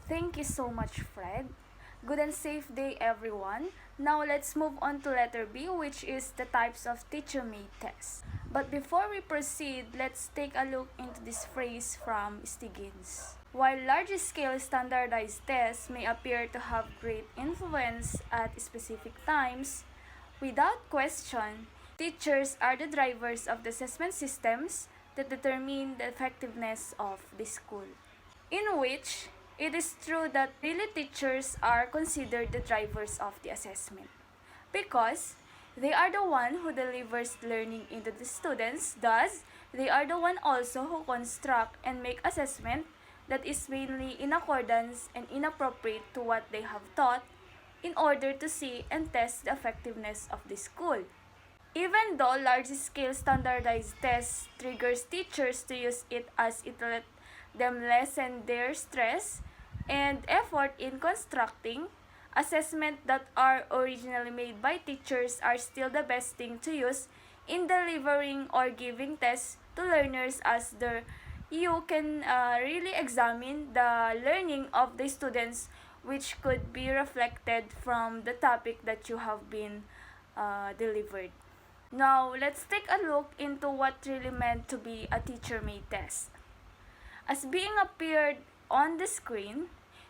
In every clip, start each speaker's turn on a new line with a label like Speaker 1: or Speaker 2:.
Speaker 1: Thank you so much, Fred. Good and safe day, everyone. Now let's move on to letter B, which is the types of teacher-made tests. But before we proceed, let's take a look into this phrase from Stiggins. While large-scale standardized tests may appear to have great influence at specific times, without question, teachers are the drivers of the assessment systems that determine the effectiveness of the school. In which it is true that really teachers are considered the drivers of the assessment because they are the one who delivers learning into the students. Thus, they are the one also who construct and make assessment that is mainly in accordance and inappropriate to what they have taught in order to see and test the effectiveness of the school. Even though large-scale standardized tests triggers teachers to use it as it let them lessen their stress and effort in constructing, assessment that are originally made by teachers are still the best thing to use in delivering or giving tests to learners as you can really examine the learning of the students which could be reflected from the topic that you have been delivered. Now, let's take a look into what really meant to be a teacher-made test. As being appeared on the screen,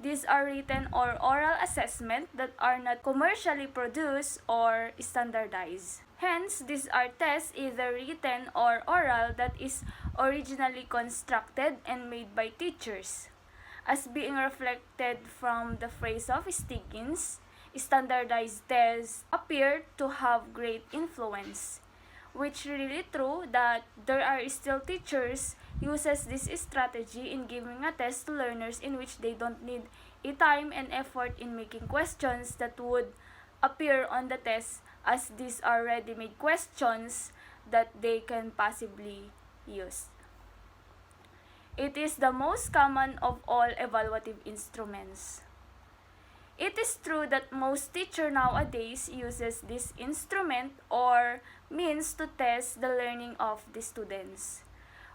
Speaker 1: these are written or oral assessment that are not commercially produced or standardized. Hence, these are tests either written or oral that is originally constructed and made by teachers. As being reflected from the phrase of Stiggins, standardized tests appear to have great influence, which really true that there are still teachers uses this strategy in giving a test to learners in which they don't need a time and effort in making questions that would appear on the test as these are ready-made questions that they can possibly use. It is the most common of all evaluative instruments. It is true that most teacher nowadays uses this instrument or means to test the learning of the students,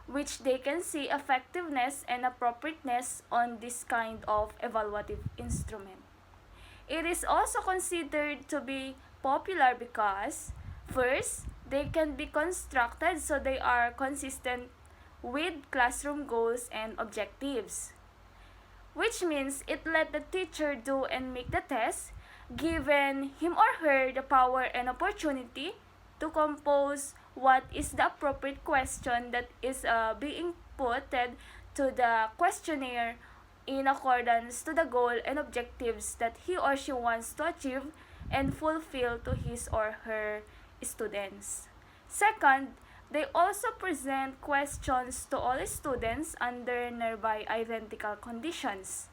Speaker 1: which they can see effectiveness and appropriateness on this kind of evaluative instrument. It is also considered to be popular because, first, they can be constructed so they are consistent with classroom goals and objectives, which means it let the teacher do and make the test, given him or her the power and opportunity to compose what is the appropriate question that is being put to the questionnaire in accordance to the goal and objectives that he or she wants to achieve and fulfill to his or her students. Second, they also present questions to all students under nearby identical conditions.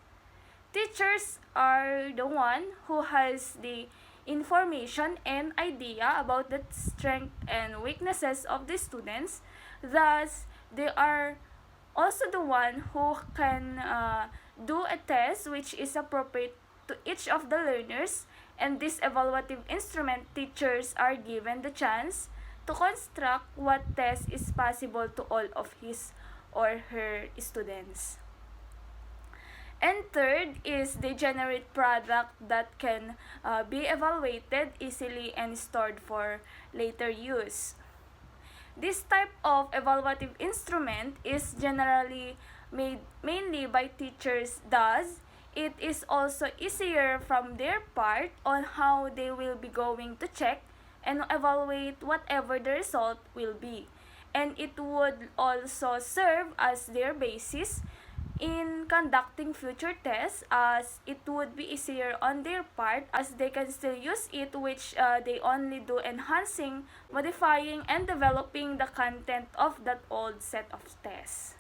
Speaker 1: Teachers are the one who has the information and idea about the strength and weaknesses of the students. Thus, they are also the one who can do a test which is appropriate to each of the learners, and this evaluative instrument teachers are given the chance to construct what test is possible to all of his or her students. And third is they generate product that can be evaluated easily and stored for later use. This type of evaluative instrument is generally made mainly by teachers, thus it is also easier from their part on how they will be going to check and evaluate whatever the result will be. And it would also serve as their basis in conducting future tests, as it would be easier on their part as they can still use it, which they only do enhancing, modifying, and developing the content of that old set of tests.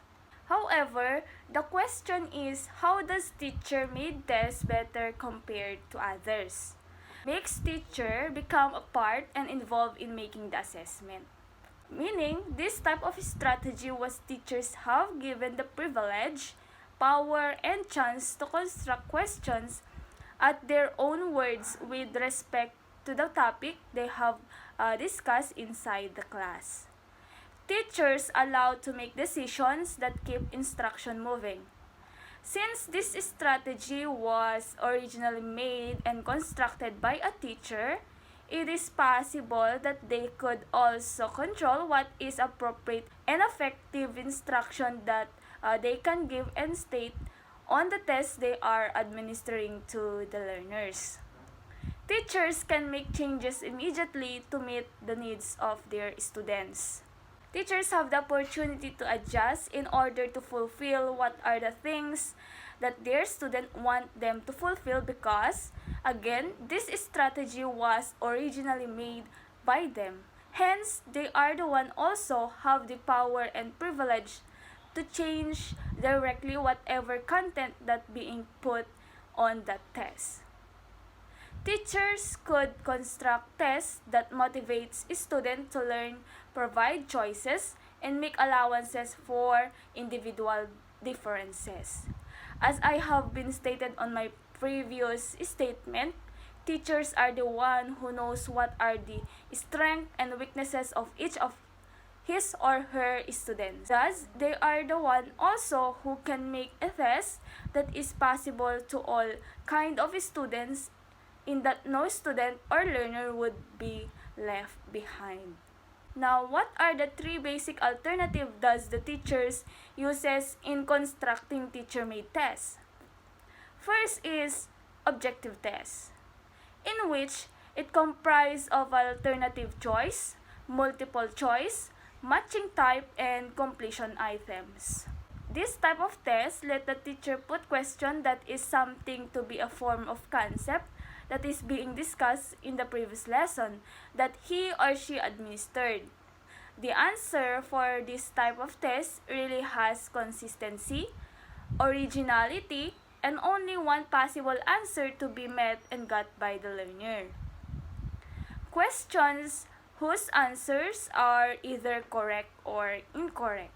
Speaker 1: However, the question is, how does teacher-made tests better compared to others? Makes teacher become a part and involved in making the assessment. Meaning, this type of strategy was teachers have given the privilege, power, and chance to construct questions at their own words with respect to the topic they have discussed inside the class. Teachers allowed to make decisions that keep instruction moving. Since this strategy was originally made and constructed by a teacher, it is possible that they could also control what is appropriate and effective instruction that they can give and state on the test they are administering to the learners. Teachers can make changes immediately to meet the needs of their students. Teachers have the opportunity to adjust in order to fulfill what are the things that their student want them to fulfill because, again, this strategy was originally made by them. Hence, they are the one also have the power and privilege to change directly whatever content that being put on that test. Teachers could construct tests that motivates students to learn, provide choices, and make allowances for individual differences. As I have been stated on my previous statement, teachers are the one who knows what are the strengths and weaknesses of each of his or her students. Thus, they are the one also who can make a test that is possible to all kind of students in that no student or learner would be left behind. Now, what are the three basic alternatives does the teachers uses in constructing teacher-made tests? First is objective test, in which it comprises of alternative choice, multiple choice, matching type, and completion items. This type of test let the teacher put question that is something to be a form of concept that is being discussed in the previous lesson that he or she administered. The answer for this type of test really has consistency, originality, and only one possible answer to be met and got by the learner. Questions whose answers are either correct or incorrect.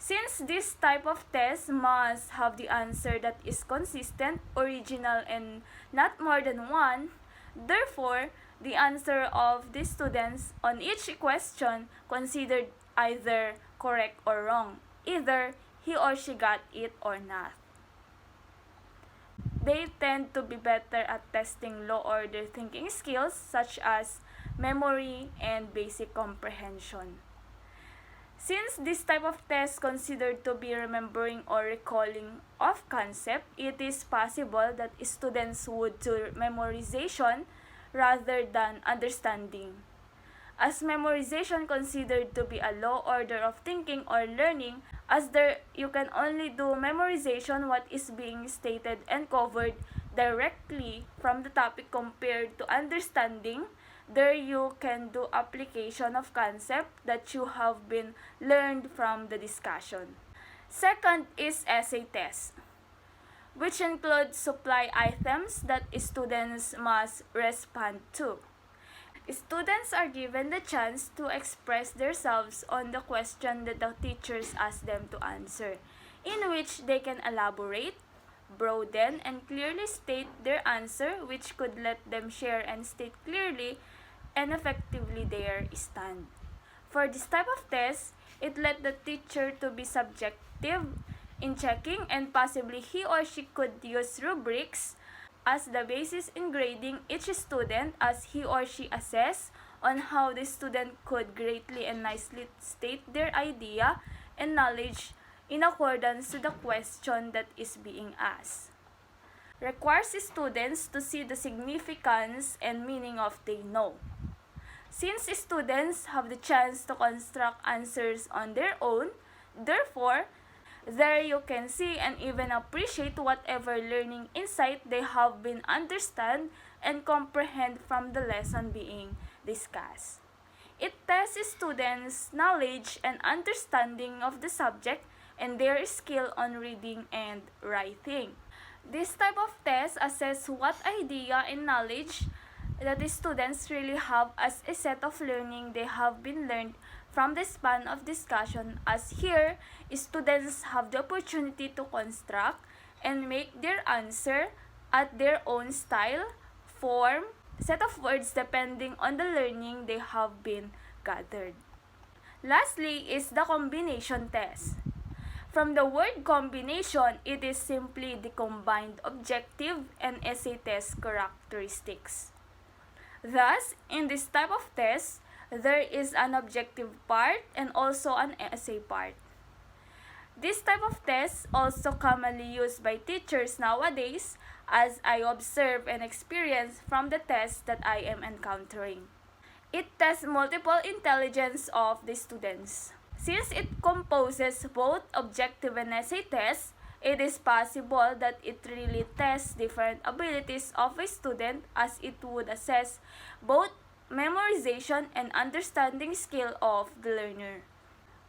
Speaker 1: Since this type of test must have the answer that is consistent, original, and not more than one, therefore, the answer of the students on each question considered either correct or wrong, either he or she got it or not. They tend to be better at testing low-order thinking skills such as memory and basic comprehension. Since this type of test considered to be remembering or recalling of concept, it is possible that students would do memorization rather than understanding. As memorization considered to be a low order of thinking or learning, as there you can only do memorization what is being stated and covered directly from the topic compared to understanding, there you can do application of concept that you have been learned from the discussion. Second is essay test, which includes supply items that students must respond to. Students are given the chance to express themselves on the question that the teachers ask them to answer, in which they can elaborate, broaden, and clearly state their answer, which could let them share and state clearly and effectively their stand. For this type of test, it let the teacher to be subjective in checking, and possibly he or she could use rubrics as the basis in grading each student as he or she assess on how the student could greatly and nicely state their idea and knowledge in accordance to the question that is being asked. Requires students to see the significance and meaning of they know. Since students have the chance to construct answers on their own, therefore, there you can see and even appreciate whatever learning insight they have been understand and comprehend from the lesson being discussed. It tests students' knowledge and understanding of the subject and their skill on reading and writing. This type of test assess what idea and knowledge that the students really have as a set of learning they have been learned from the span of discussion, as here, students have the opportunity to construct and make their answer at their own style, form, set of words depending on the learning they have been gathered. Lastly is the combination test. From the word combination, it is simply the combined objective and essay test characteristics. Thus, in this type of test, there is an objective part and also an essay part. This type of test also commonly used by teachers nowadays, as I observe and experience from the tests that I am encountering. It tests multiple intelligence of the students. Since it composes both objective and essay tests, it is possible that it really tests different abilities of a student, as it would assess both memorization and understanding skill of the learner.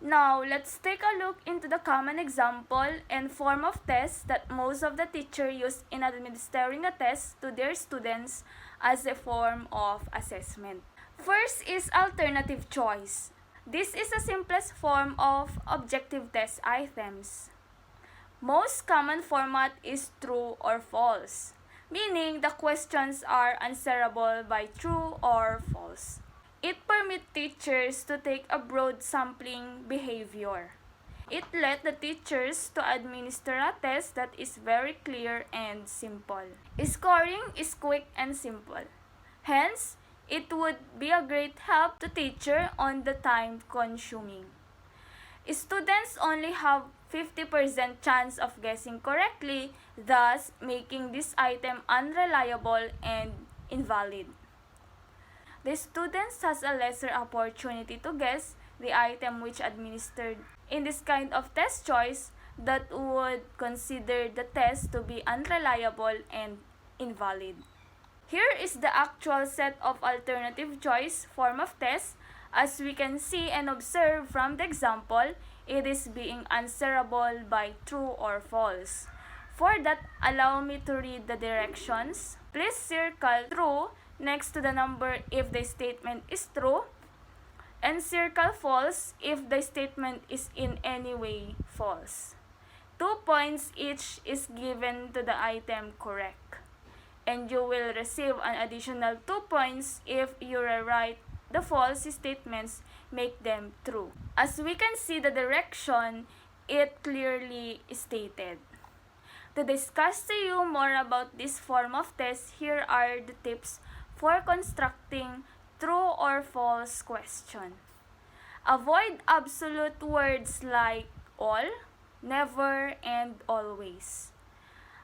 Speaker 1: Now, let's take a look into the common example and form of tests that most of the teachers use in administering a test to their students as a form of assessment. First is alternative choice. This is the simplest form of objective test items. Most common format is true or false, meaning the questions are answerable by true or false. It permits teachers to take a broad sampling behavior. It let the teachers to administer a test that is very clear and simple. Scoring is quick and simple. Hence, it would be a great help to teacher on the time consuming. Students only have 50% chance of guessing correctly, thus making this item unreliable and invalid. The students has a lesser opportunity to guess the item which administered in this kind of test choice that would consider the test to be unreliable and invalid. Here is the actual set of alternative choice form of test. As we can see and observe from the example, it is being answerable by true or false. For that, allow me to read the directions. Please circle true next to the number if the statement is true, and circle false if the statement is in any way false. 2 points each is given to the item correct, and you will receive an additional 2 points if you rewrite the false statements, make them true. As we can see the direction, it clearly stated. To discuss to you more about this form of test, here are the tips for constructing true or false question. Avoid absolute words like all, never, and always,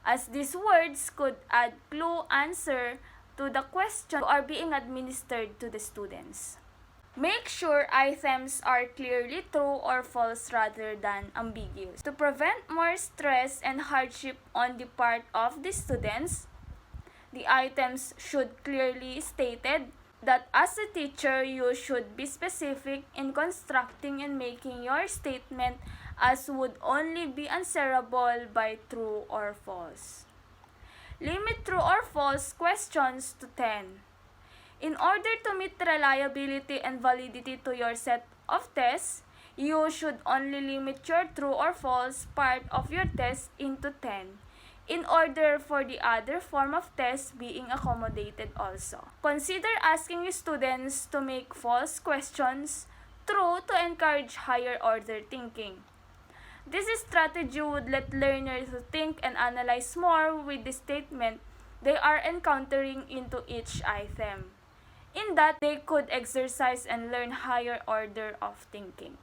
Speaker 1: as these words could add clue answer to the question are being administered to the students. Make sure items are clearly true or false rather than ambiguous. To prevent more stress and hardship on the part of the students, the items should clearly stated that as a teacher, you should be specific in constructing and making your statement as would only be answerable by true or false. Limit true or false questions to 10. In order to meet reliability and validity to your set of tests, you should only limit your true or false part of your test into 10, in order for the other form of test being accommodated also. Consider asking students to make false questions true to encourage higher order thinking. This strategy would let learners think and analyze more with the statement they are encountering into each item. In that, they could exercise and learn higher order of thinking.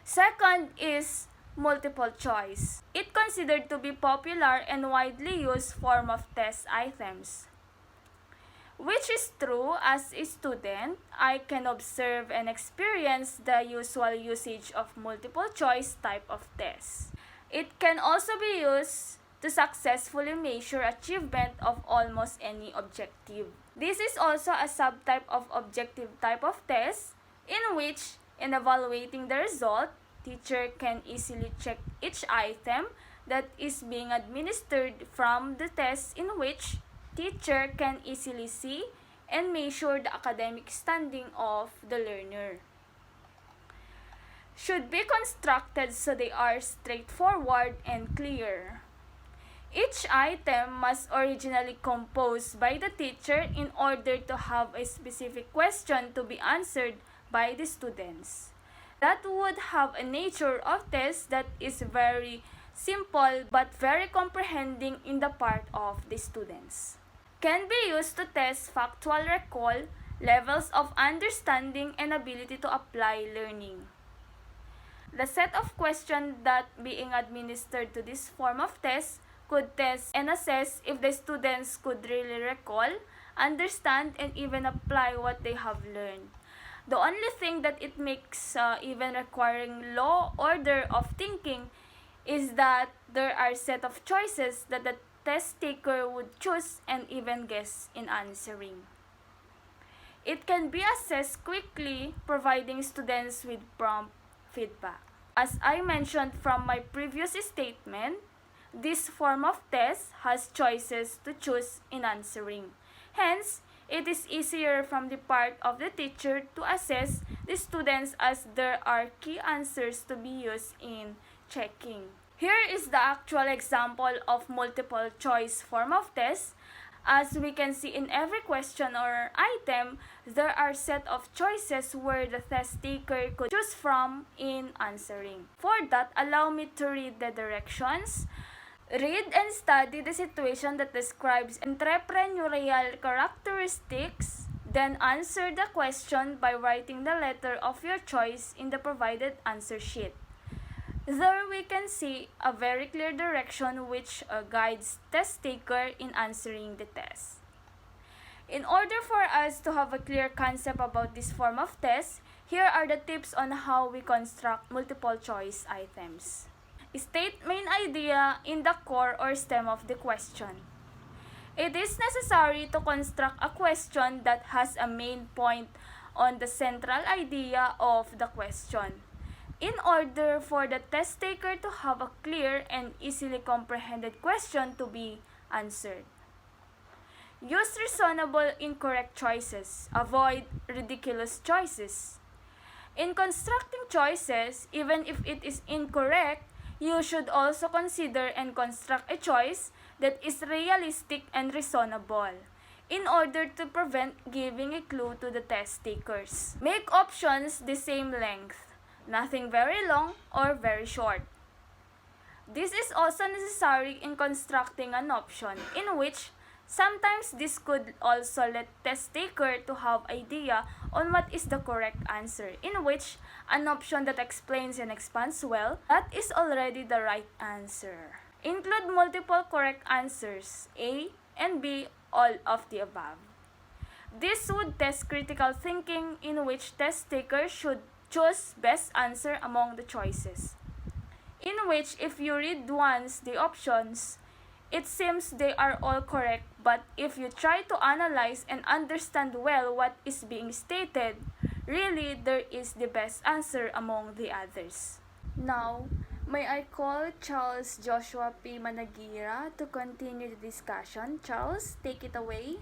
Speaker 1: Second is multiple choice. It considered to be popular and widely used form of test items. Which is true, as a student, I can observe and experience the usual usage of multiple choice type of tests. It can also be used to successfully measure achievement of almost any objective. This is also a subtype of objective type of test, in which, in evaluating the result, teacher can easily check each item that is being administered from the test, in which teacher can easily see and measure the academic standing of the learner. Should be constructed so they are straightforward and clear. Each item must originally composed by the teacher in order to have a specific question to be answered by the students. that would have a nature of test that is very simple but very comprehending in the part of the students. Can be used to test factual recall, levels of understanding, and ability to apply learning. The set of questions that being administered to this form of test could test and assess if the students could really recall, understand, and even apply what they have learned. The only thing that it makes even requiring law order of thinking is that there are set of choices that the test taker would choose and even guess in answering. It can be assessed quickly, providing students with prompt feedback. As I mentioned from my previous statement, this form of test has choices to choose in answering. Hence, it is easier from the part of the teacher to assess the students as there are key answers to be used in checking. Here is the actual example of multiple choice form of test. As we can see in every question or item, there are set of choices where the test taker could choose from in answering. For that, allow me to read the directions. Read and study the situation that describes entrepreneurial characteristics. Then answer the question by writing the letter of your choice in the provided answer sheet. There we can see a very clear direction which guides test taker in answering the test. In order for us to have a clear concept about this form of test, here are the tips on how we construct multiple choice items. State main idea in the core or stem of the question. It is necessary to construct a question that has a main point on the central idea of the question, in order for the test taker to have a clear and easily comprehended question to be answered. Use reasonable incorrect choices. Avoid ridiculous choices. In constructing choices, even if it is incorrect, you should also consider and construct a choice that is realistic and reasonable, in order to prevent giving a clue to the test takers. Make options the same length, nothing very long or very short. This is also necessary in constructing an option, in which sometimes this could also let test taker to have idea on what is the correct answer, in which an option that explains and expands well, that is already the right answer. Include multiple correct answers, A and B, all of the above. This would test critical thinking, in which test taker should choose best answer among the choices, in which if you read once the options, it seems they are all correct, but if you try to analyze and understand well what is being stated, really there is the best answer among the others. Now, may I call Charles Joshua P. Managira to continue the discussion. Charles, take it away.